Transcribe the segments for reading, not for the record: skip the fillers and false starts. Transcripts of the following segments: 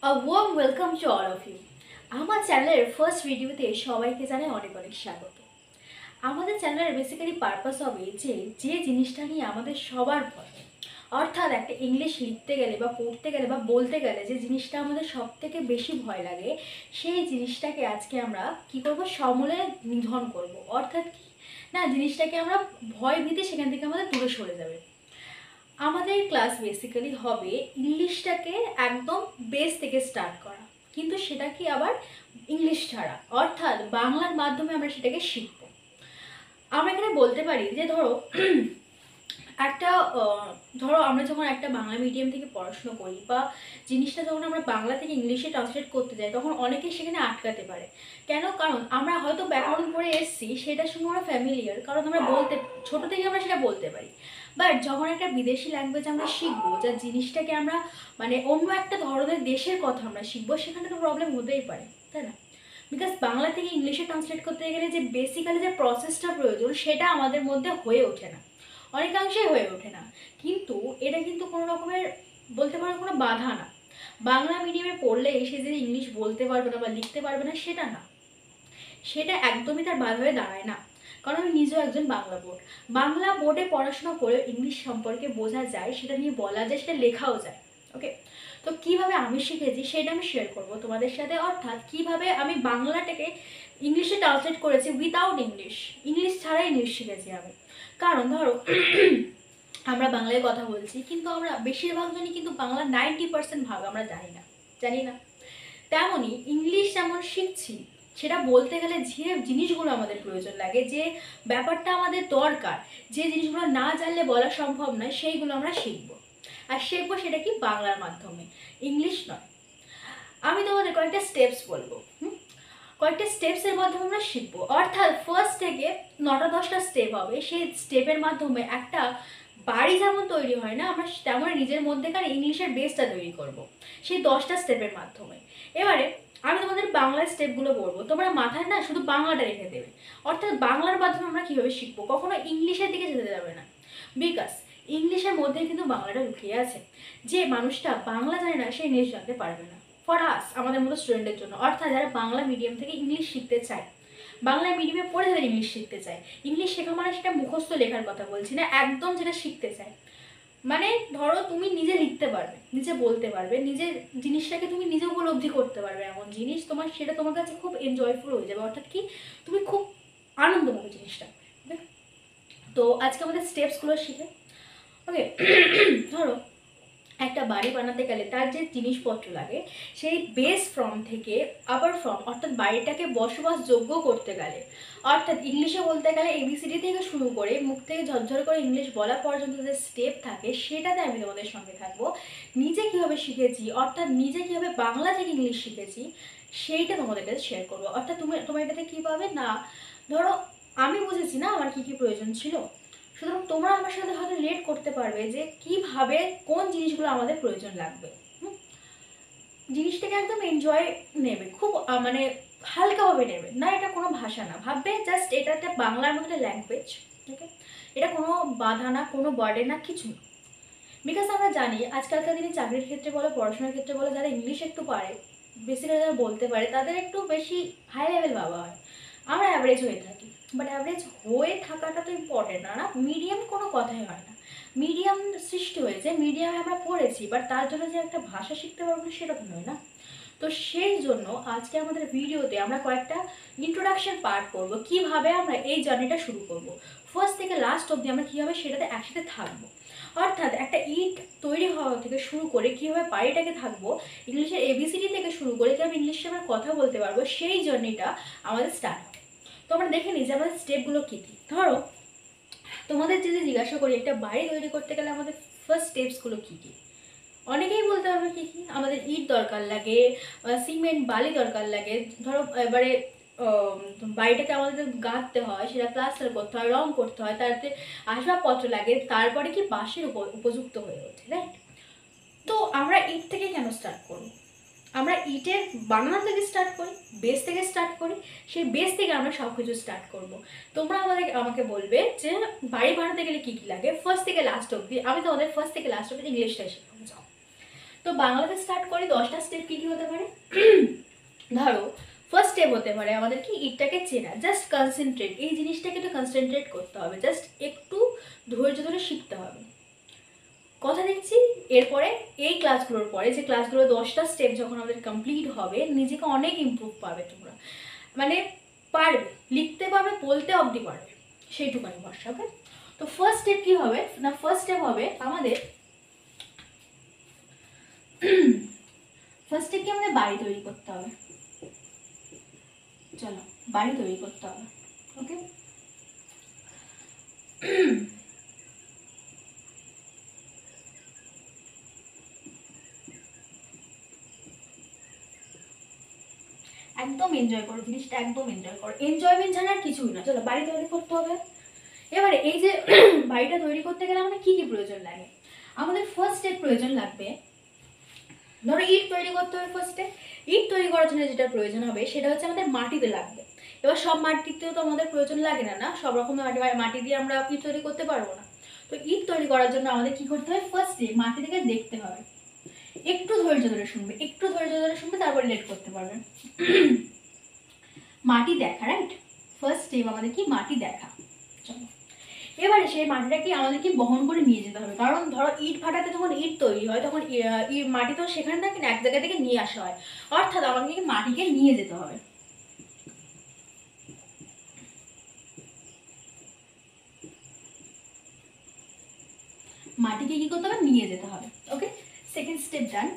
A warm welcome to all of you. আমার চ্যানেলের first ভিডিওতে সবাইকে জানাই অনেক অনেক স্বাগত। আমাদের চ্যানেলের বেসিক্যালি পারপাস হবে যে যে জিনিসটা নিয়ে আমাদের সবার ভয়, অর্থাৎ একটা ইংলিশ লিখতে গেলে বা পড়তে গেলে বা বলতে গেলে যে জিনিসটা আমাদের সব থেকে বেশি ভয় লাগে, সেই জিনিসটাকে আজকে আমরা কি করব, সমূলে নিধন করব। অর্থাৎ কি না, জিনিসটাকে আমরা ভয় ভীতি সেখান থেকে আমাদের দূরে সরে যাবে। আমাদের ক্লাস বেসিক্যালি হবে ইংলিশটাকে একদম বেস থেকে স্টার্ট করা, কিন্তু সেটা কি আবার ইংলিশ ছাড়া, অর্থাৎ বাংলার মাধ্যমে আমরা সেটাকে শিখব। আমরা এখানে বলতে পারি যে ধরো একটা ধরো আমরা যখন একটা বাংলা মিডিয়াম থেকে পড়াশুনো করি বা জিনিসটা যখন আমরা বাংলা থেকে ইংলিশে ট্রান্সলেট করতে যাই, তখন অনেকে সেখানে আটকাতে পারে। কেন? কারণ আমরা হয়তো ব্যাকরণ পড়ে এসেছি, সেটার সঙ্গে আমরা ফ্যামিলিয়ার, কারণ আমরা বলতে ছোটো থেকে আমরা সেটা বলতে পারি। বাট যখন একটা বিদেশি ল্যাঙ্গুয়েজ আমরা শিখবো, যা জিনিসটাকে আমরা মানে অন্য একটা ধরনের দেশের কথা আমরা শিখবো, সেখানে তো প্রবলেম হতেই পারে, তাই না? বিকজ বাংলা থেকে ইংলিশে ট্রান্সলেট করতে গেলে যে বেসিক্যালি যে প্রসেসটা প্রয়োজন, সেটা আমাদের মধ্যে হয়ে ওঠে না, অনেকাংশেই হয়ে ওঠে না। কিন্তু এটা কিন্তু কোনো রকমের বলতে পারো কোনো বাধা না। বাংলা মিডিয়ামে পড়লে সে যে ইংলিশ বলতে পারবে না বা লিখতে পারবে না, সেটা না, সেটা একদমই তার বাধা হয়ে দাঁড়ায় না। কারণ আমি নিজেও একজন বাংলা বোর্ডে পড়াশোনা করে ইংলিশ সম্পর্কে বোঝা যায়, সেটা নিয়ে বলা যায়, সেটা লেখাও যায়। ওকে, তো কিভাবে আমি শিখেছি সেটা আমি শেয়ার করব তোমাদের সাথে। অর্থাৎ কিভাবে আমি বাংলাটাকে ইংলিশে ট্রান্সলেট করেছি উইদাউট ইংলিশ, ইংলিশ ছাড়াই ইংলিশ শিখেছি আমি। কারণ ধরো আমরা বাংলায় কথা বলছি, কিন্তু আমরা বেশিরভাগ জনই কিন্তু বাংলা 90% ভাগ আমরা জানি না। তেমনই ইংলিশ যেমন শিখছি, সেটা বলতে গেলে যে জিনিসগুলো আমাদের প্রয়োজন লাগে, যে ব্যাপারটা আমাদের দরকার, যে জিনিসগুলো না জানলে বলা সম্ভব নয়, সেইগুলো আমরা শিখবো। আর শিখবো সেটা কি, বাংলার মাধ্যমে, ইংলিশ নয়। আমি তোমাদের কয়েকটা স্টেপস বলবো। কয়েকটা স্টেপসের মাধ্যমে আমরা শিখবো। অর্থাৎ ফার্স্ট থেকে 9টা-10টা স্টেপ হবে। সেই স্টেপের মাধ্যমে একটা বাড়ি যেমন তৈরি হয় না, আমরা তেমন নিজের মধ্যেকার ইংলিশের বেসটা তৈরি করব সেই 10টা স্টেপের মাধ্যমে। এবারে আমি তোমাদের বাংলার স্টেপগুলো বলবো, তোমরা মাথায় না শুধু বাংলাটা রেখে দেবে। অর্থাৎ বাংলার মাধ্যমে আমরা কীভাবে শিখবো, কখনো ইংলিশের দিকে যেতে যাবে না। বিকজ ইংলিশের মধ্যে কিন্তু বাংলাটা লুকিয়ে আছে। যে মানুষটা বাংলা জানে না, সে ইংলিশ জানতে পারবে না। ফর আস, আমাদের মতো স্টুডেন্টের জন্য, অর্থাৎ যারা বাংলা মিডিয়াম থেকে ইংলিশ শিখতে চায়, বাংলা মিডিয়ামে পড়ে যারা ইংলিশ শিখতে চায়, ইংলিশ শেখা মানে সেটা মুখস্থ লেখার কথা বলছি না, একদম যেটা শিখতে চায়। মানে ধরো তুমি নিজে লিখতে পারবে, নিজে বলতে পারবে, নিজের জিনিসটাকে তুমি নিজে উপলব্ধি করতে পারবে, এমন জিনিস তোমার, সেটা তোমার কাছে খুব এনজয়ফুল হয়ে যাবে। অর্থাৎ কি, তুমি খুব আনন্দ পাবে জিনিসটা। তো আজকে আমাদের স্টেপসগুলো শিখে। ওকে, ধরো একটা বাড়ি বানাতে গেলে তার যে জিনিসপত্র লাগে, সেই বেস ফর্ম থেকে আবার ফর্ম, অর্থাৎ বাড়িটাকে বসবাসযোগ্য করতে গেলে, অর্থাৎ ইংলিশে বলতে গেলে এবিসিডি থেকে শুরু করে মুখ থেকে ঝরঝর করে ইংলিশ বলা পর্যন্ত যে স্টেপ থাকে, সেটাতে আমি তোমাদের সঙ্গে থাকবো। নিজে কীভাবে শিখেছি, অর্থাৎ নিজে কীভাবে বাংলা থেকে ইংলিশ শিখেছি, সেইটা তোমাদের কাছে শেয়ার করবো। অর্থাৎ তোমার এটাতে কী পাবে না, ধরো আমি বুঝেছি না আমার কী কী প্রয়োজন ছিল, সুতরাং তোমরা আমার সাথে হয়তো রিলেট করতে পারবে যে কিভাবে কোন জিনিসগুলো আমাদের প্রয়োজন লাগবে। জিনিসটাকে একদম এনজয় নেবে, খুব মানে হালকাভাবে নেবে না, এটা কোনো ভাষা না, ভাববে জাস্ট এটা একটা বাংলার মতো একটা ল্যাঙ্গুয়েজ। ওকে, এটা কোনো বাধা না, কোনো বার্ডেন না, কিছু না। বিকজ আমরা জানি আজকালকার দিনে চাকরির ক্ষেত্রে বলো, পড়াশোনার ক্ষেত্রে বলো, যারা ইংলিশ একটু পারে, বেসিক্যালি যারা বলতে পারে, তাদের একটু বেশি হাই লেভেল ভাবা হয়। আমরা অ্যাভারেজ হয়ে থাকি, বাট অ্যাভারেজ হয়ে থাকাটা তো ইম্পর্টেন্ট না, মিডিয়াম কোনো কথাই হয় না। মিডিয়াম সৃষ্টি হয়েছে, মিডিয়ামে আমরা পড়েছি, বাট তার জন্য যে একটা ভাষা শিখতে পারবো সেরকম নয় না। তো সেই জন্য আজকে আমাদের ভিডিওতে আমরা কয়েকটা ইন্ট্রোডাকশন পার্ট করবো, কিভাবে আমরা এই জার্নিটা শুরু করব, ফার্স্ট থেকে লাস্ট অবধি আমরা কীভাবে সেটাতে একসাথে থাকবো। অর্থাৎ একটা ইট তৈরি হওয়া থেকে শুরু করে কীভাবে বাড়িটাকে থাকবো, ইংলিশের এবিসিডি থেকে শুরু করে কীভাবে ইংলিশে আমরা কথা বলতে পারবো, সেই জার্নিটা আমাদের স্টার্ট হবে। তো আমরা দেখে নিই যে আমাদের স্টেপগুলো কী কী। ধরো তোমাদের যদি জিজ্ঞাসা করি একটা বাড়ি তৈরি করতে গেলে আমাদের ফার্স্ট স্টেপসগুলো কী কী, অনেকেই বলতে পারবে কী কী। আমাদের ইট দরকার লাগে, সিমেন্ট বালি দরকার লাগে। ধরো এবারে বাড়িটাকে আমাদের গাঁথতে হয়, সেটা প্লাস্টার করতে হয়, রং করতে হয়, তাতে আসবাবপত্র লাগে, তারপরে কি বাঁশের উপযুক্ত হয়ে ওঠে, রাইট? তো আমরা ইট থেকে কেন স্টার্ট করব? আমরা ইটের বানানো থেকে স্টার্ট করি, বেস থেকে স্টার্ট করি, সেই বেস থেকে আমরা সব কিছু স্টার্ট করব। তোমরা আমাকে বলবে যে বাড়ি বানাতে গেলে কী কী লাগে, ফার্স্ট থেকে লাস্ট অবধি আমি তোমাদের ফার্স্ট থেকে লাস্ট অবধি ইংলিশটাই শেখাবো। যাও, তো বাংলাতে স্টার্ট করি। 10টা স্টেপ কী কী হতে পারে? ধরো ফার্স্ট স্টেপ হতে পারে আমাদের কি ইটটাকে চেনা, জাস্ট কনসেন্ট্রেট, এই জিনিসটাকে একটু কনসেন্ট্রেট করতে হবে, জাস্ট একটু ধৈর্য ধরে শিখতে হবে। কথা দিচ্ছি এরপরে এই ক্লাসগুলোর পরে, যে ক্লাসগুলো 10টা স্টেপ যখন আমাদের কমপ্লিট হবে, নিজেকে অনেক ইমপ্রুভ পাবে তোমরা, মানে পারবে, লিখতে পারবে, বলতে অবধি পারবে, সেইটুকানি ভরসা। ওকে, তো ফার্স্ট স্টেপ কী হবে না, ফার্স্ট স্টেপ হবে আমাদের ফার্স্ট স্টেপ কি আমাদের বাড়ি তৈরি করতে হবে। চলো বাড়ি তৈরি করতে হবে। ওকে, একদম এনজয় করো জিনিসটা, একদম এনজয় করো, এনজয়মেন্ট ছাড়া আর কিছুই না। চলো বাড়ি তৈরি করতে হবে। এবারে এই যে বাড়িটা তৈরি করতে গেলে আমাদের কী কী প্রয়োজন লাগে? আমাদের ফার্স্ট স্টেপ প্রয়োজন লাগবে, ধরো ইট তৈরি করতে হবে। ফার্স্টে ইট তৈরি করার জন্য যেটা প্রয়োজন হবে সেটা হচ্ছে আমাদের মাটিতে লাগবে। এবার সব মাটিতেও তো আমাদের প্রয়োজন লাগে না, না সব রকমের মাটি দিয়ে আমরা ইট তৈরি করতে পারবো না। তো ইট তৈরি করার জন্য আমাদের কি করতে হবে, ফার্স্টে মাটি থেকে দেখতে হবে, একটু ধৈর্য ধরে শুনবে, একটু ধৈর্য ধরে শুনবে, তারপরে লেট করতে পারবে। মাটি দেখা, রাইট? ফার্স্ট স্টেপ আমাদের কি মাটি দেখা। চলো এবারে সেই মাটিটাকে আমাদেরকে বহন করে নিয়ে যেতে হবে, কারণ ধরো ইট ভাটাতে যখন ইট তৈরি হয় তখন মাটি তো সেখানে থাকে না, এক জায়গা থেকে নিয়ে আসা হয়, অর্থাৎ আমাদেরকে মাটিকে নিয়ে যেতে হবে। মাটিকে কি করতে হবে, নিয়ে যেতে হবে। ওকে, সেকেন্ড স্টেপ ডান।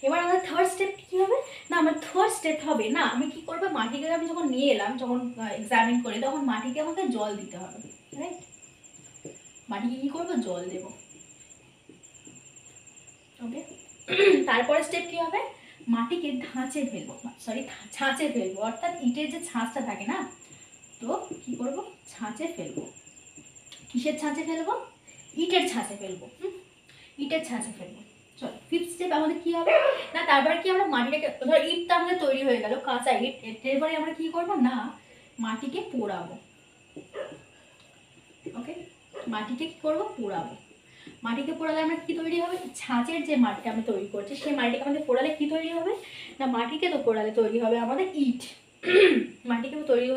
এবার আমাদের থার্ড স্টেপ কি হবে না, আমার থার্ড স্টেপ হবে না, আমি কি করবো, মাটিকে আমি যখন নিয়ে এলাম, যখন এক্সামিন করে, তখন মাটিকে আমাকে জল দিতে হবে, রাইট? মাটিকে কি করবো, জল দেব। ওকে, তারপরে স্টেপ কি হবে, মাটিকে ধাঁচে ফেলবো, সরি ছাঁচে ফেলবো, অর্থাৎ ইটের যে ছাঁচটা থাকে না, তো কি করব, ছাঁচে ফেলবো। কিসের ছাঁচে ফেলবো, ইটের ছাঁচে ফেলবো। ইটের ছাঁচে ফেলবো। চলো ফিফথ স্টেপ আমাদের কি হবে না, তারপরে কি আমরা মাটিটাকে, ধর ইটটা আমাদের তৈরি হয়ে গেল, কাঁচা ইট, এরপরে আমরা কি করবো না, মাটিকে পোড়াবো। ওকে, মাটিকে কি করবো, পোড়াবো। মাটিকে পোড়ালে আমরা কি তৈরি হবে, ছাঁচের যে মাটিটা আমি তৈরি করছি সেই মাটিটাকে আমাদের পোড়ালে কি তৈরি হবে না, মাটিকে তো পোড়ালে তৈরি হবে আমাদের ইট। মাটিকে তৈরি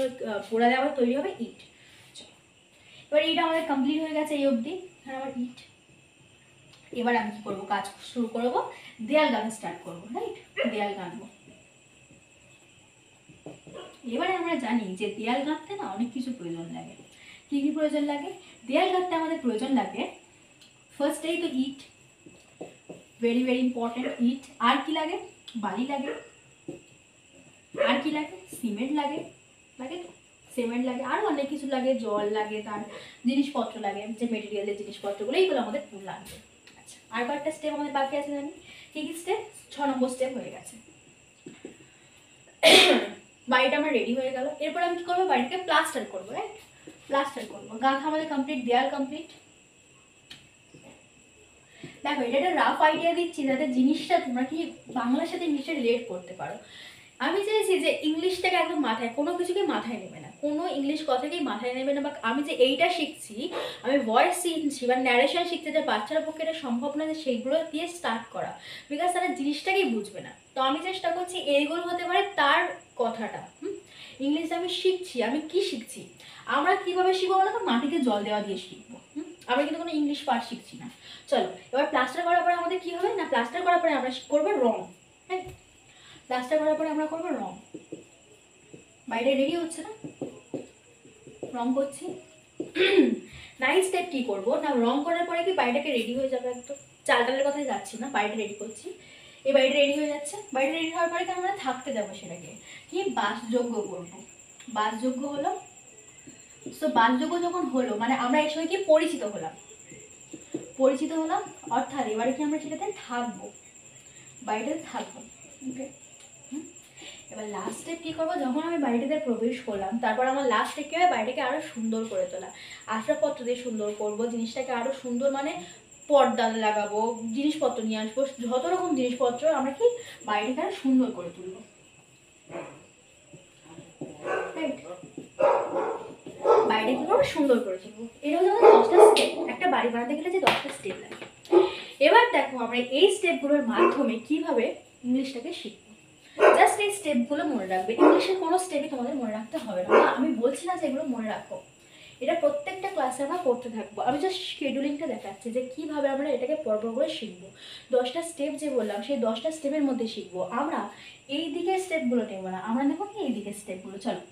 পোড়ালে আবার তৈরি হবে ইট। এবার ইট আমাদের কমপ্লিট হয়ে গেছে এই অবধি, হ্যাঁ আমার ইট। এবার আমি কি করবো, কাজ শুরু করবো, দেয়াল গাঁথা স্টার্ট করবো, রাইট? দেয়াল গাঁথবো। এবারে আমরা জানি যে দেয়াল গাঁথতে না অনেক কিছু প্রয়োজন লাগে। কি কি প্রয়োজন লাগে, দেয়াল গাঁথতে আমাদের প্রয়োজন লাগে ফার্স্টেই তো ইট, ভেরি ভেরি ইম্পর্টেন্ট, ইট। আর কি লাগে, বালি লাগে। আর কি লাগে, সিমেন্ট লাগে, লাগে তো সিমেন্ট লাগে, আরও অনেক কিছু লাগে, জল লাগে, তার জিনিসপত্র লাগে, যে মেটেরিয়ালের জিনিসপত্রগুলো, এইগুলো আমাদের লাগবে। আচ্ছা, আর কয়েকটা স্টেপ আমাদের বাকি আছে জানি, কি কি স্টেপ, 6 নম্বর স্টেপ হয়ে গেছে। বাড়িটা আমার রেডি হয়ে গেল। এরপর আমি কি করবো, বাড়িটাকে প্লাস্টার করবো, রাইট? প্লাস্টার করবো, গাঁথা আমাদের কমপ্লিট, দেয়াল কমপ্লিট। দেখো এটা একটা রাফ আইডিয়া দিচ্ছি যাতে জিনিসটা তোমরা কি বাংলার সাথে ইংলিশে রিলেট করতে পারো। আমি চাইছি যে ইংলিশটাকে একদম মাথায়, কোনো কিছুকে মাথায় নেবে না, কোনো ইংলিশ কথাকেই মাথায় নেবে না, বা আমি যে এইটা শিখছি, আমি ভয়েস শিখছি বা ন্যারেশন শিখছি, যে বাচ্চারা পক্ষে এটা সম্ভব না যে সেইগুলো দিয়ে স্টার্ট করা, বিকজ তারা জিনিসটাকেই বুঝবে না। তো আমি চেষ্টা করছি এইগুলো হতে পারে তার কথাটা। ইংলিশে আমি শিখছি, আমি কি শিখছি, আমরা কীভাবে শিখবো বলো তো, মাটিতে জল দেওয়া দিয়ে শিখবো। আমরা কিন্তু কোনো ইংলিশ পার্ট শিখছি না। চলো এবার প্লাস্টার করার পরে আমাদের কি হবে না, প্লাস্টার করার পরে আমরা করবো রং, হ্যাঁ? প্লাস্টার করার পরে আমরা করবো রং। বাইরে রেডি হচ্ছে না, রং করছি। নাইট স্টেপ কি করবো না, রং করার পরে কি বাড়িটাকে রেডি হয়ে যাবে একদম, চালটালের কথায় যাচ্ছি না, বাড়িটা রেডি করছি। এই বাড়িটা রেডি হয়ে যাচ্ছে, বাড়িটা রেডি হওয়ার পরে কি আমরা থাকতে যাবো, সেটাকে কি বাসযোগ্য করবো। বাসযোগ্য হলো, তো বাসযোগ্য যখন হলো মানে আমরা এই সময় কি পরিচিত হলাম, পরিচিত হলাম, অর্থাৎ এবারে কি আমরা সেটাতে থাকবো, বাড়িটাতে থাকবো। ওকে, এবার লাস্ট স্টেপ কী করবো, যখন আমি বাড়িটাতে প্রবেশ করলাম, তারপর আমার লাস্ট স্টেপ কী হবে, বাড়িটাকে আরও সুন্দর করে তোলা, আসবাবপত্র দিয়ে সুন্দর করবো, জিনিসটাকে আরও সুন্দর, মানে পর্দা লাগাবো, জিনিসপত্র নিয়ে আসবো, যত রকম জিনিসপত্র আমরা কি বাড়িটাকে আরও সুন্দর করে তুলবো, বাইরে কি করবো, সুন্দর করে তুলবো। এটা হচ্ছে আমাদের 10টা স্টেপ। একটা বাড়ি বানাতে গেলে যে 10টা স্টেপ লাগে, এবার দেখো আমরা এই স্টেপগুলোর মাধ্যমে কিভাবে ইংলিশটাকে শিখবো। জাস্ট এই স্টেপগুলো মনে রাখবে, ইংলিশের কোনো স্টেপই তোমাদের মনে রাখতে হবে না, আমি বলছি না যে এগুলো মনে রাখো, এটা প্রত্যেকটা ক্লাসে আমরা করতে থাকবো। আমি জাস্ট শিডিউলিংটা দেখাচ্ছি যে কীভাবে আমরা এটাকে পর্ব করে শিখবো। 10টা স্টেপ যে বললাম সেই 10টা স্টেপের মধ্যে শিখবো। আমরা এই দিকের স্টেপগুলো নেব না, আমরা নেবো কি এই দিকের স্টেপগুলো। চলো,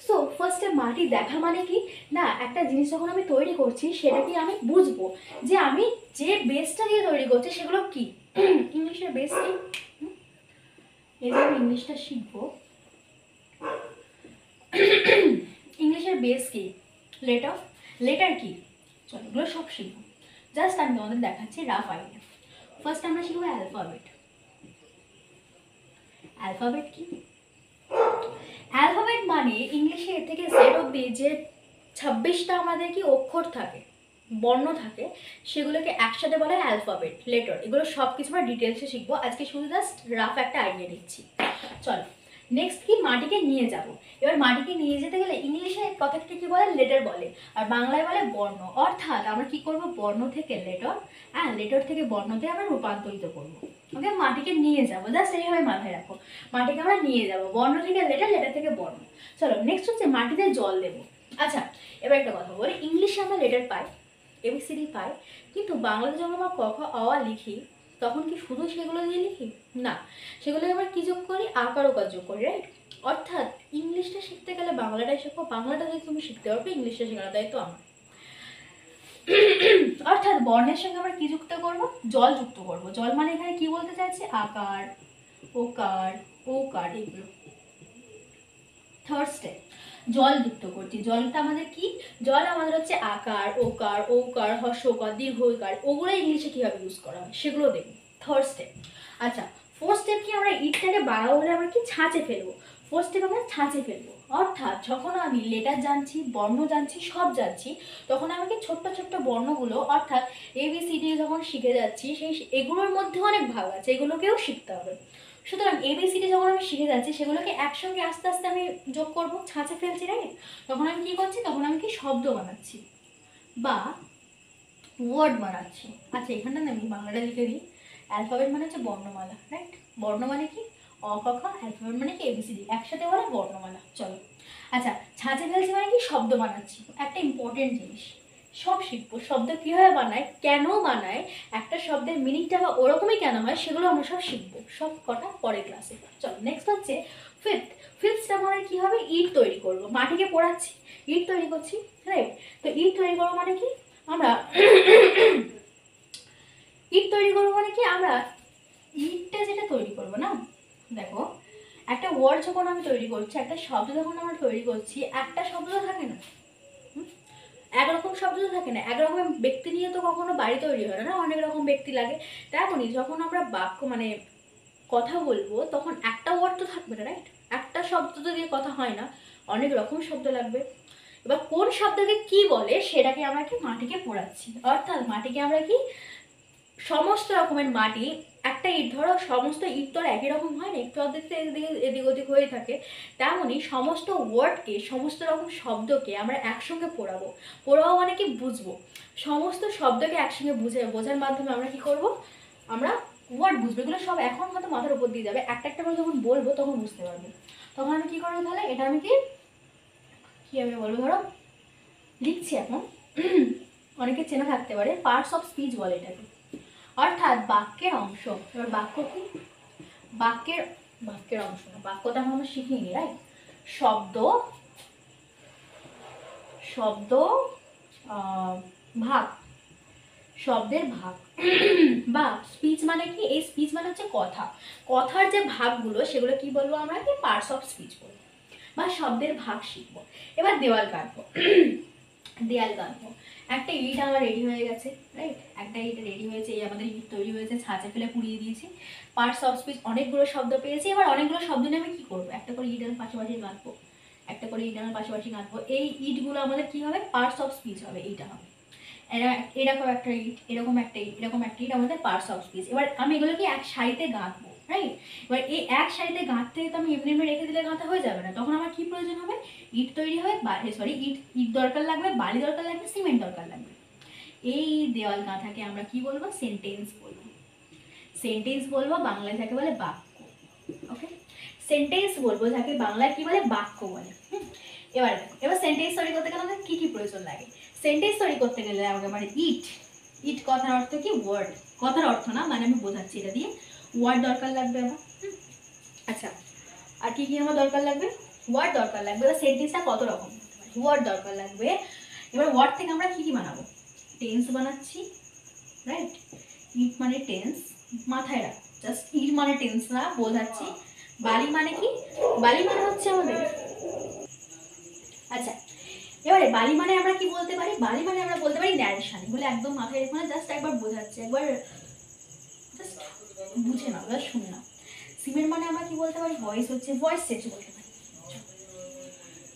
সো ফার্স্টে মাটি দেখা মানে কি না, একটা জিনিস যখন আমি তৈরি করছি সেটাকে আমি বুঝবো যে আমি যে বেসটা দিয়ে তৈরি করছি সেগুলো কি। ইংলিশের বেস কি, এই যে আমি ইংলিশটা শিখবো, ইংলিশের বেস কি, লেটার কি, চলো এগুলো সব শিখবো। জাস্ট আমি তোমাদের দেখাচ্ছি রাফ আইডিয়া। ফার্স্ট আমরা শিখবো অ্যালফাবেট। অ্যালফাবেট কি, অ্যালফাবেট মানে ইংলিশে এ থেকে জেড অব্দি যে 26টা আমাদের কি অক্ষর থাকে, বর্ণ থাকে, সেগুলোকে একসাথে বলা হয় অ্যালফাবেট, লেটার। এগুলো সব কিছু আমরা ডিটেলসে শিখবো, আজকে শুধু জাস্ট রাফ একটা আইডিয়া দিচ্ছি। চলো নেক্সট কি, মাটিকে নিয়ে যাব। এবার মাটিকে নিয়ে যেতে গেলে ইংলিশে কথাটা কি বলে, লেটার বলে, আর বাংলায় বলে বর্ণ। অর্থাৎ আমরা কি করব, বর্ণ থেকে লেটার, লেটার থেকে বর্ণতে আমরা রূপান্তরিত করবো। ওকে, মাটিকে নিয়ে যাবো, জাস্ট এইভাবে মাথায় রাখো, মাটিকে আমরা নিয়ে যাব, বর্ণ থেকে লেটার, লেটার থেকে বর্ণ। চলো নেক্সট হচ্ছে মাটিতে জল দেবো। আচ্ছা এবার একটা কথা বলি, ইংলিশে আমরা লেটার পাই, এবিসিডি পাই, কিন্তু বাংলাতে যখন আমরা ক খ অ আ লিখি তখন কি শুধু সেগুলো দিয়ে লিখি না, সেগুলো আমরা কি যোগ করি, আকার ওকার যোগ করি, রাইট। অর্থাৎ ইংলিশটা শিখতে গেলে বাংলাটাই শেখো, বাংলাটা যদি তুমি শিখতে পারবে ইংলিশটা শেখানো দায়িত্ব আমার। অর্থাৎ বর্ণের সঙ্গে আমরা কি যুক্ত করব, জল যুক্ত করব। জল মানে এখানে কি বলতে চাইছে, আকার ওকার ওকার এগুলো। থার্ড স্টেপ, জল যুক্ত করছি। জলটা আমাদের কি, জল আমাদের হচ্ছে আকার ওকার ঔকার হর্ষকার দীর্ঘকার, ওগুলো ইংলিশে কিভাবে ইউজ করা হয় সেগুলো দেখব। Third step. আচ্ছা ফোর্থ স্টেপ কি, আমরা ইটটাকে বাড়াবো বলে আমরা কি ছাঁচে ফেলবো। ফোর্থ স্টেপ আমরা ছাঁচে ফেলবো, অর্থাৎ যখন আমি লেটার জানছি, বর্ণ জানছি, সব জানছি, তখন আমাকে ছোট্ট ছোট্ট বর্ণগুলো অর্থাৎ এবিসিডি যখন শিখে যাচ্ছি, সেই এগুলোর মধ্যে অনেক ভাগ আছে, এগুলোকেও শিখতে হবে। সুতরাং এবিসিডি যখন আমি শিখে যাচ্ছি সেগুলোকে একসঙ্গে আস্তে আস্তে আমি যোগ করবো, ছাঁচে ফেলছি, রাইট। তখন আমি কি করছি, তখন আমি কি শব্দ বানাচ্ছি বা ওয়ার্ড বানাচ্ছি। আচ্ছা এখানটা আমি বাংলাটা লিখে দিই, অ্যালফাবেট মানে হচ্ছে বর্ণমালা, রাইট। বর্ণ মানে কি, অ ক খ, অ্যালফাবেট মানে কি এবিসিডি, একসাথে বলে বর্ণমালা। চলো আচ্ছা, ছাঁচে ফেলছি মানে কি, শব্দ বানাচ্ছি। একটা ইম্পর্টেন্ট জিনিস, সব শিখবো, শব্দ কীভাবে বানায়, কেন বানায়, একটা শব্দের মিনিংটা বা ওরকমই কেন হয়, সেগুলো আমরা সব শিখবো, সব কটা পরের ক্লাসে। চলো নেক্সট হচ্ছে ফিফথটা আমাদের কী হবে, ইট তৈরি করবো। মাটিকে পোড়াচ্ছি, ইট তৈরি করছি, রাইট। তো ইট তৈরি করবো মানে কি, আমরা ইট তৈরি করবো মানে কি, আমরা ইটটা যেটা তৈরি করবো না, দেখো একটা ওয়ার্ড যখন আমি তৈরি করছি, একটা শব্দ যখন আমরা তৈরি করছি, একটা শব্দ তো থাকে না, একরকম শব্দ তো থাকে না, একরকম ব্যক্তি নিয়ে তো কখনো বাড়ি তৈরি হয় না, অনেক রকম ব্যক্তি লাগে। তেমনই যখন আমরা বাক্য মানে কথা বলবো তখন একটা ওয়ার্ড তো থাকবে না, রাইট। একটা শব্দ তো দিয়ে কথা হয় না, অনেক রকম শব্দ লাগবে। এবার কোন শব্দকে কি বলে সেটাকে আমরা কি, মাটিকে পোড়াচ্ছি। অর্থাৎ মাটিকে আমরা কি, সমস্ত রকমের মাটি, একটা ইট ধরো, সমস্ত ইট তো একই রকম হয় না, একটু অর্ধেক এদিক ওদিক হয়ে থাকে, তেমনই সমস্ত ওয়ার্ডকে, সমস্ত রকম শব্দকে আমরা একসঙ্গে পোড়াবো। পোড়াবো মানে কি, বুঝবো, সমস্ত শব্দকে একসঙ্গে বোঝার মাধ্যমে আমরা কি করব, আমরা ওয়ার্ড বুঝবো। এগুলো সব এখন হয়তো মাথার উপর দিয়ে যাবে, একটা একটা করে যখন বলবো তখন বুঝতে পারবে। তখন আমি কি করবো, তাহলে এটা আমি কি আমি বলবো, ধরো লিখছি এখন, অনেকে চেনা থাকতে পারে, পার্টস অফ স্পিচ বলে এটাকে, অর্থাৎ বাক্যের অংশ। এবার বাক্য কি, বাক্যের অংশ না, বাক্যটা আমরা শিখিনি, রাইট। শব্দ ভাগ, শব্দের ভাগ বা স্পিচ মানে কি, এই স্পিচ মানে হচ্ছে কথা, কথার যে ভাগগুলো সেগুলো কি বলবো আমরা, কি পার্টস অফ স্পিচ বলবো বা শব্দের ভাগ শিখবো। এবার দেওয়াল কাটবো, দেয়াল কাটবো। একটা ইট আমার রেডি হয়ে গেছে, রাইট, একটা ইট রেডি হয়েছে, এই আমাদের ইট তৈরি হয়েছে, ছাঁচে ফেলে পুড়িয়ে দিয়েছি, পার্টস অফ স্পিচ অনেকগুলো শব্দ পেয়েছি। এবার অনেকগুলো শব্দ নিয়ে আমি কী করবো, একটা করে ইট আমার পাশাপাশি গাঁথবো, একটা করে ইট আমার পাশাপাশি গাঁথবো, এই ইটগুলো আমাদের কী হবে, পার্টস অফ স্পিচ হবে, এইটা হবে। এরকম একটা ইট, এরকম একটা ইট, এরকম একটা ইট আমাদের পার্টস অফ স্পিচ। এবার আমি এগুলোকে এক সারিতে গাঁথবো, রাইট। এবার এই এক সারিতে গাঁথতে তো আমি এমনি এমনি রেখে দিলে গাঁথা হয়ে যাবে না, তখন আমার কি প্রয়োজন হবে, ইট তৈরি হয়, ইট দরকার লাগবে, বালি দরকার লাগবে, সিমেন্ট দরকার লাগবে। এই দেওয়াল গাঁথাকে আমরা কি বলবো, সেন্টেন্স বলবো। সেন্টেন্স বলবো, বাংলায় যাকে বলে বাক্য। ওকে, সেন্টেন্স বলবো যাকে বাংলায় কি বলে, বাক্য বলে। এবার এবার সেন্টেন্স তৈরি করতে গেলে আমাদের কি কি প্রয়োজন লাগে? সেন্টেন্স তৈরি করতে গেলে আমাকে মানে ইট, ইট কথার অর্থ কি, ওয়ার্ড। কথার অর্থ না, মানে আমি বোঝাচ্ছি এটা দিয়ে। ওয়ার্ড দরকার লাগবে আমার। আচ্ছা, আর কি কি আমার দরকার লাগবে? ওয়ার্ড দরকার লাগবে। এবার সেন্টেন্সটা কত রকম? ওয়ার্ড দরকার লাগবে। এবার ওয়ার্ড থেকে আমরা কি কি বানাবো? টেন্স বানাচ্ছি, রাইট? ইট মানে টেন্স, মাথায় রাখ, জাস্ট ইট মানে টেন্স না, বোঝাচ্ছি। বালি মানে কি? বালি মানে হচ্ছে আমাদের, আচ্ছা এবারে বালি মানে আমরা কি বলতে পারি? বালি মানে আমরা বলতে পারি ন্যারেশন। এগুলো একদম মাথায় রেখে না, জাস্ট একবার বোঝাচ্ছে, একবার জাস্ট বুঝে নাও, জাস্ট শুনে নাও। সিমেন্ট মানে আমরা কি বলতে পারি? ভয়েস হচ্ছে, ভয়েস চেঞ্জ বলতে পারি।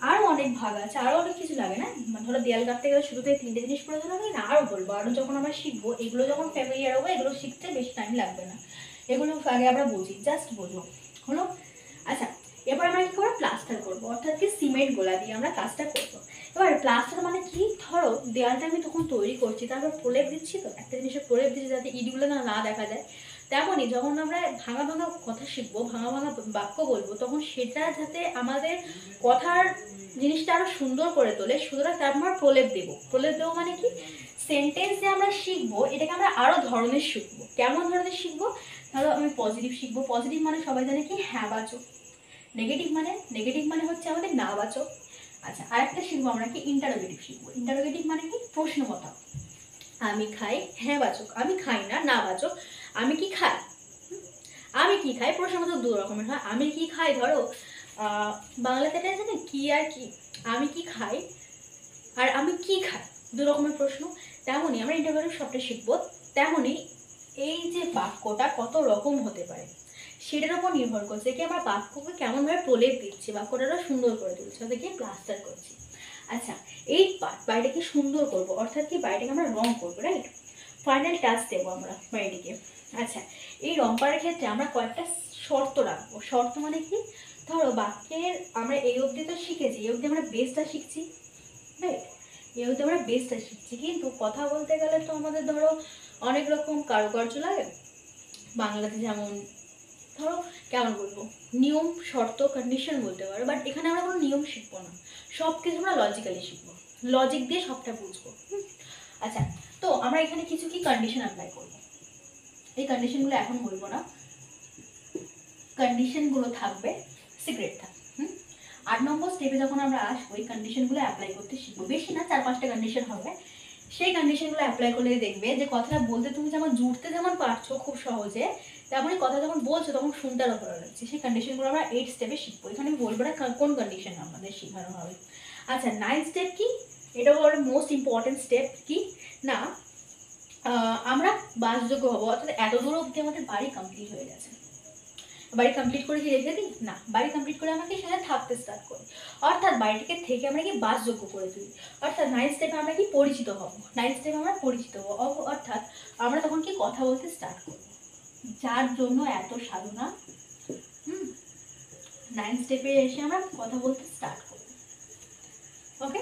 আরও অনেক ভাগ আছে, আরও অনেক কিছু লাগে না, মানে ধরো দেয়াল কাটতে গেলে শুরুতে 3টে জিনিস প্রয়োজন হবে না, আরও বলবো। আরও যখন আমরা শিখবো, এগুলো যখন ফ্যামিলিয়ার হবো, এগুলো শিখতে বেশি টাইম লাগবে না, এগুলো আগে আমরা বুঝি, জাস্ট বোঝো, হলো? আচ্ছা, এবার আমরা কি করবো? প্লাস্টার করবো, অর্থাৎ কি সিমেন্ট গোলা দিয়ে আমরা কাজটা করবো। এবার প্লাস্টার মানে কি? ধরো দেয়ালটা আমি তখন তৈরি করছি, তারপর প্রলেপ দিচ্ছি, তো একটা জিনিসের প্রলেপ দিচ্ছি যাতে ইটগুলো না দেখা যায়। তেমনই যখন আমরা ভাঙা ভাঙা কথা শিখবো, ভাঙা ভাঙা বাক্য বলবো, তখন সেটা যাতে আমাদের কথার জিনিসটা আরো সুন্দর করে তোলে, সুতরাং তারপর প্রলেপ দেবো। প্রলেপ দেবো মানে কি? সেন্টেন্স যে আমরা শিখবো, এটাকে আমরা আরো ধরনের শিখবো। কেমন ধরনের শিখবো? ধরো আমি পজিটিভ শিখবো। পজিটিভ মানে সবাই জানে কি, হ্যাঁ বাচক। নেগেটিভ মানে হচ্ছে আমাদের না বাচক। আচ্ছা, আরেকটা শিখবো আমরা কি, ইন্টারোগেটিভ শিখবো। ইন্টারোগেটিভ মানে কি? প্রশ্নবোধক। আমি খাই, হ্যাঁ বাচক। আমি খাই না, না বাচক। আমি কি খাই? আমি কি খাই প্রশ্নবোধক দু রকমের হয়। আমি কি খাই, ধরো বাংলাতে এটা জানে কি আর কি, আমি কি খাই আর আমি কি খাই, দু রকমের প্রশ্ন। তেমনই আমরা ইন্টারভিউ সবটা শিখবো। তেমনই এই যে বাক্যটা কত রকম হতে পারে সেটার উপর নির্ভর করছে কি আমরা বাক্যকে কেমনভাবে প্রলেপ দিচ্ছি, বাক্যটা সুন্দর করে তুলছি, ওদেরকে প্লাস্টার করছি। আচ্ছা, এই বাড়িটাকে সুন্দর করবো, অর্থাৎ কি বাড়িটাকে আমরা রং করবো, রাইট? ফাইনাল টাচ দেবো আমরা বাড়িটিকে। আচ্ছা, এই রং করার ক্ষেত্রে আমরা কয়েকটা শর্ত রাখবো। শর্ত মানে কি? ধরো বাক্যের আমরা এই অবধি তো শিখেছি, এই অবধি আমরা বেসটা শিখছি, রাইট? এই অবধি আমরা বেসটা শিখছি, কিন্তু কথা বলতে গেলে তো আমাদের ধরো অনেক রকম কারুকার্য লাগে। বাংলাতে যেমন ধরো কেমন বলবো, নিয়ম, শর্ত, কন্ডিশন বলতে পারো, বাট এখানে আমরা কোনো নিয়ম শিখবো না, সব কিছু আমরা লজিক্যালি শিখবো, লজিক দিয়ে সবটা বুঝবো। আচ্ছা, তো আমরা এখানে কিছু কি কন্ডিশন অ্যাপ্লাই করবো। এই কন্ডিশনগুলো এখন বলবো না, কন্ডিশনগুলো থাকবে, সিক্রেট থাকবে। 8 নম্বর স্টেপে যখন আমরা আসবো, এই কন্ডিশনগুলো অ্যাপ্লাই করতে শিখবো। বেশি না, 4-5টা কন্ডিশন হবে। সেই কন্ডিশনগুলো অ্যাপ্লাই করলে দেখবে যে কথাটা বলতে তুমি যেমন জুড়তে যেমন পারছো খুব সহজে, তেমনই কথা যখন বলছো তখন শুনতে আরও ভালো লাগছে। সেই কন্ডিশনগুলো আমরা 8 স্টেপে শিখবো। এখানে আমি বলবো না কোন কন্ডিশন আমাদের শেখানো হবে। আচ্ছা, 9 স্টেপ কি? এটা হলো মোস্ট ইম্পর্টেন্ট স্টেপ। কি না, আমরা বাসযোগ্য হবো, অর্থাৎ এত দূর অবধি আমাদের বাড়ি কমপ্লিট হয়ে গেছে। বাড়ি কমপ্লিট করে কি রেখে দিই? না, বাড়ি কমপ্লিট করে আমাকে সেখানে থাকতে স্টার্ট করি, অর্থাৎ বাড়িটিকে থেকে আমরা কি বাসযোগ্য করে তুলি। অর্থাৎ 9 স্টেপে আমরা কি পরিচিত হব। 9 স্টেপে আমরা পরিচিত হব, অর্থাৎ আমরা তখন কি কথা বলতে স্টার্ট করব, যার জন্য এত সাধনা। 9 স্টেপে এসে আমরা কথা বলতে স্টার্ট করব। ওকে,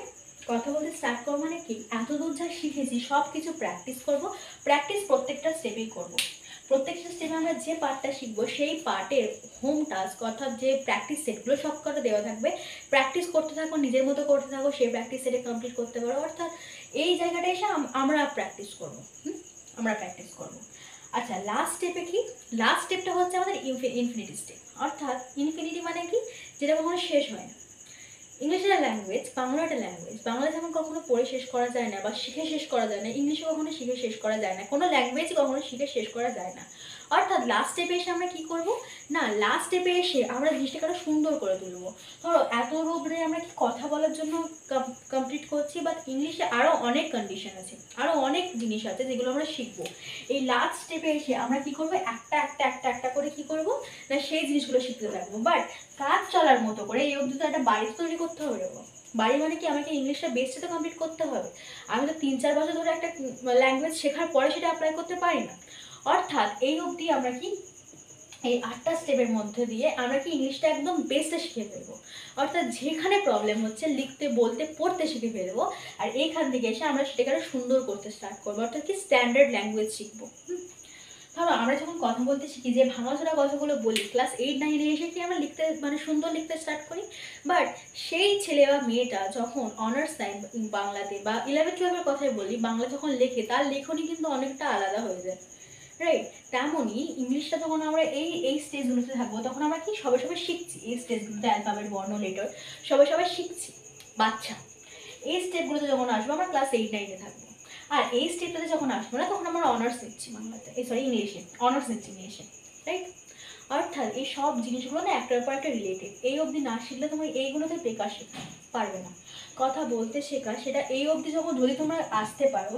কথা বলতে স্টার্ট করবো মানে কি, এতদূর যা শিখেছি সব কিছু প্র্যাকটিস করব। প্র্যাকটিস প্রত্যেকটা স্টেপেই করব। প্রত্যেকটা স্টেপে আমরা যে পার্টটা শিখবো সেই পার্টের হোম টাস্ক, অর্থাৎ যে প্র্যাকটিস সেটগুলো সব কটা দেওয়া থাকবে। প্র্যাকটিস করতে থাকো, নিজের মতো করতে থাকো, সেই প্র্যাকটিস সেটে কমপ্লিট করতে পারো। অর্থাৎ এই জায়গাটা এসে আমরা প্র্যাকটিস করবো। আমরা প্র্যাকটিস করবো। আচ্ছা, লাস্ট স্টেপে কি? লাস্ট স্টেপটা হচ্ছে আমাদের ইনফিনিটি স্টেপ। অর্থাৎ ইনফিনিটি মানে কি, যেটা কখনো শেষ হয় না। ইংলিশ একটা ল্যাঙ্গুয়েজ, বাংলা একটা ল্যাঙ্গুয়েজ। বাংলা যেমন কখনো পড়ে শেষ করা যায় না বা শিখে শেষ করা যায় না, ইংলিশে কখনো শিখে শেষ করা যায় না, কোনো ল্যাঙ্গুয়েজ কখনো শিখে শেষ করা যায় না। অর্থাৎ লাস্ট স্টেপে এসে আমরা কি করব না, লাস্ট স্টেপে এসে আমরা জিনিসটাকে আরো সুন্দর করে তুলবো। ধরো এত রূপরে আমরা কি কথা বলার জন্য কমপ্লিট করছি, বাট ইংলিশে আরও অনেক কন্ডিশন আছে, আরও অনেক জিনিস আছে যেগুলো আমরা শিখবো। এই লাস্ট স্টেপে এসে আমরা কি করবো, একটা একটা একটা একটা করে কি করব না, সেই জিনিসগুলো শিখতে থাকবো। বাট কাজ চলার মতো করে এই অবধি তো একটা বাড়ি তৈরি করতে হবে। বাড়ি মানে কি, আমাকে ইংলিশটা বেসটা তো কমপ্লিট করতে হবে। আমি তো 3-4 বছর ধরে একটা ল্যাঙ্গুয়েজ শেখার পরে সেটা অ্যাপ্লাই করতে পারি না। অর্থাৎ এই অবধি আমরা কি, এই 8টা স্টেপের মধ্যে দিয়ে আমরা কি ইংলিশটা একদম বেসটা শিখে ফেলবো। অর্থাৎ যেখানে প্রবলেম হচ্ছে লিখতে, বলতে, পড়তে শিখে ফেলবো। আর এইখান থেকে এসে আমরা সেটাকে আরো সুন্দর করতে স্টার্ট করবো, অর্থাৎ কি স্ট্যান্ডার্ড ল্যাঙ্গুয়েজ শিখবো। ধরো আমরা যখন কথা বলতে শিখি, যে ভাঙাচোরা কথাগুলো বলি, ক্লাস 8-9-এ এসে কি আমরা লিখতে মানে সুন্দর লিখতে স্টার্ট করি। বাট সেই ছেলে বা মেয়েটা যখন অনার্স নেয় বাংলাতে, বা 11-12-এর কথাই বলি, বাংলা যখন লেখে তার লেখনী কিন্তু অনেকটা আলাদা হয়ে যায়, রাইট? তেমনই ইংলিশটা যখন আমরা এই এই স্টেজগুলোতে থাকবো, তখন আমরা কি সবাই সবাই শিখছি, এই স্টেজগুলোতে অ্যালফাবেট, বর্ণ, লেটার সবাই সবাই শিখছি, বাচ্চা। এই স্টেপগুলোতে যখন আসবো আমরা ক্লাস 8-9-এ থাকবো। আর এই স্টেপটাতে যখন আসবো না, তখন আমরা অনার্স নিচ্ছি বাংলাতে, সরি ইংলিশে, অনার্স নিচ্ছি ইংলিশে, রাইট? অর্থাৎ এই সব জিনিসগুলো না একটার পর একটা রিলেটেড। এই অবধি না শিখলে তোমার এইগুলোতে বেকার শেখা পারবে না। কথা বলতে শেখা, সেটা এই অবধি যখন যদি তোমরা আসতে পারো,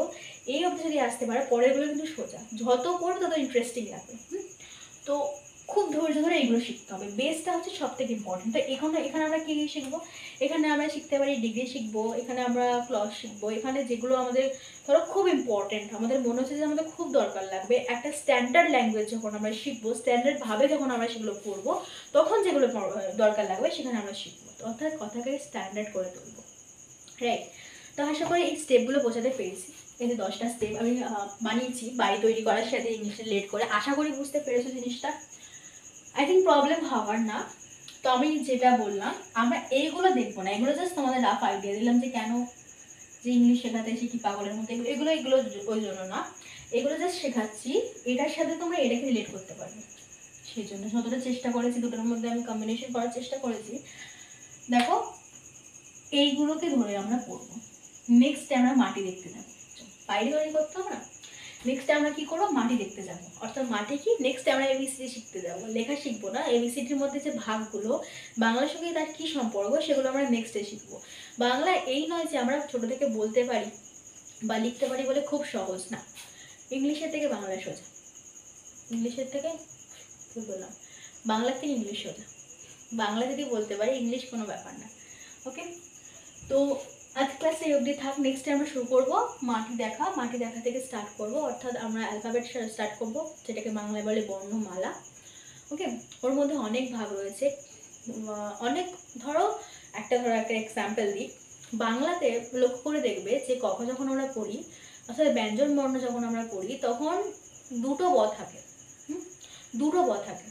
এই অবধি যদি আসতে পারো, পরেরগুলো কিন্তু সোজা, যত পড়বে তত ইন্টারেস্টিং লাগবে। তো খুব ধৈর্য ধরে এগুলো শিখতে হবে, বেসটা হচ্ছে সব থেকে ইম্পর্টেন্ট। তো এখানে আমরা কী শিখবো? এখানে আমরা শিখতে পারি ডিগ্রি শিখবো, এখানে আমরা ক্লজ শিখবো, এখানে যেগুলো আমাদের ধরো খুব ইম্পর্টেন্ট, আমাদের মনে হচ্ছে যে আমাদের খুব দরকার লাগবে, একটা স্ট্যান্ডার্ড ল্যাঙ্গুয়েজ যখন আমরা শিখবো, স্ট্যান্ডার্ডভাবে যখন আমরা সেগুলো পড়বো, তখন যেগুলো দরকার লাগবে সেখানে আমরা শিখবো। তো অর্থাৎ কথাকে স্ট্যান্ডার্ড করে তুলবো, রাইট? তো আশা করি এই স্টেপগুলো বোঝাতে পেরেছি। এই যে 10টা স্টেপ আমি বানিয়েছি বাড়ি তৈরি করার সাথে ইংলিশে রিলেট করে, আশা করি বুঝতে পেরেছো জিনিসটা। আই থিঙ্ক প্রবলেম হওয়ার না। তো আমি যেটা বললাম, আমরা এইগুলো দেখবো না, এগুলো জাস্ট তোমাদের রাফ আইডিয়া দিলাম যে কেন যে ইংলিশ শেখাতে এসে কি পাগলের মধ্যে, এগুলো এগুলো ওই জন্য না, এগুলো জাস্ট শেখাচ্ছি এটার সাথে তোমরা এটাকে রিলেট করতে পারবে, সেই জন্য যতটা চেষ্টা করেছি দুটোর মধ্যে আমি কম্বিনেশন করার চেষ্টা করেছি। দেখো এইগুলোকে ধরে আমরা পড়বো। নেক্সট আমরা মাটি দেখতে যাবো, বাইরে তৈরি করতে হবে না। নেক্সট আমরা কি করবো? মাটি দেখতে যাব। অর্থাৎ মাটি কি, নেক্সট আমরা এবিসিডি শিখতে যাব, লেখা শিখবো না, এবিসিডির মধ্যে যে ভাগগুলো, বাংলার সঙ্গে তার কী সম্পর্ক সেগুলো আমরা নেক্সটে শিখবো। বাংলা এই নয় যে আমরা ছোটো থেকে বলতে পারি বা লিখতে পারি বলে খুব সহজ না, ইংলিশের থেকে বাংলা সোজা, ইংলিশের থেকে কি বললাম, বাংলার থেকে ইংলিশ সোজা। বাংলা যদি বলতে পারি, ইংলিশ কোনো ব্যাপার না। ওকে, তো আজ ক্লাস এই অবধি থাক। নেক্সটে আমরা শুরু করবো মাটি দেখা, মাটি দেখা থেকে স্টার্ট করব, অর্থাৎ আমরা অ্যালফাবেট স্টার্ট করব, যেটাকে বাংলায় বলে বর্ণমালা। ওকে, ওর মধ্যে অনেক ভাগ রয়েছে, অনেক। ধরো একটা এক্সাম্পল দিই, বাংলাতে লক্ষ্য করে দেখবে যে ক যখন আমরা পড়ি, অর্থাৎ ব্যঞ্জন বর্ণ যখন আমরা পড়ি, তখন দুটো ব থাকে, দুটো ব থাকে।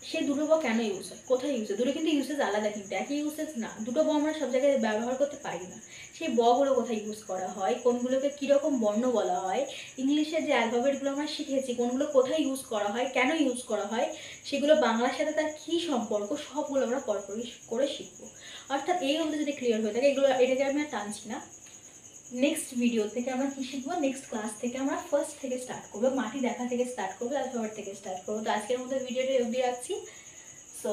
সেই দুটো ব কেন ইউজ হয়, কোথায় ইউজ হয়? দুটো কিন্তু ইউসেজ আলাদা, কিন্তু একই ইউসেজ না। দুটো ব আমরা সব জায়গায় ব্যবহার করতে পারি না। সেই বগুলো কোথায় ইউজ করা হয়, কোনগুলোকে কীরকম বর্ণ বলা হয়, ইংলিশের যে অ্যালফাবেটগুলো আমরা শিখেছি কোনগুলো কোথায় ইউজ করা হয়, কেন ইউজ করা হয়, সেগুলো বাংলার সাথে তার কী সম্পর্ক, সবগুলো আমরা পরপরই করে শিখবো। অর্থাৎ এই অবধি যদি ক্লিয়ার হয়ে থাকে, এটাকে আমি আর টানছি না। নেক্সট ভিডিও থেকে আমরা কী শিখবো, নেক্সট ক্লাস থেকে আমরা ফার্স্ট থেকে স্টার্ট করবো, মাটি দেখা থেকে স্টার্ট করবো, অ্যালফাবেট থেকে স্টার্ট করবো। তো আজকের মতো ভিডিওটা অবধি রাখছি। সো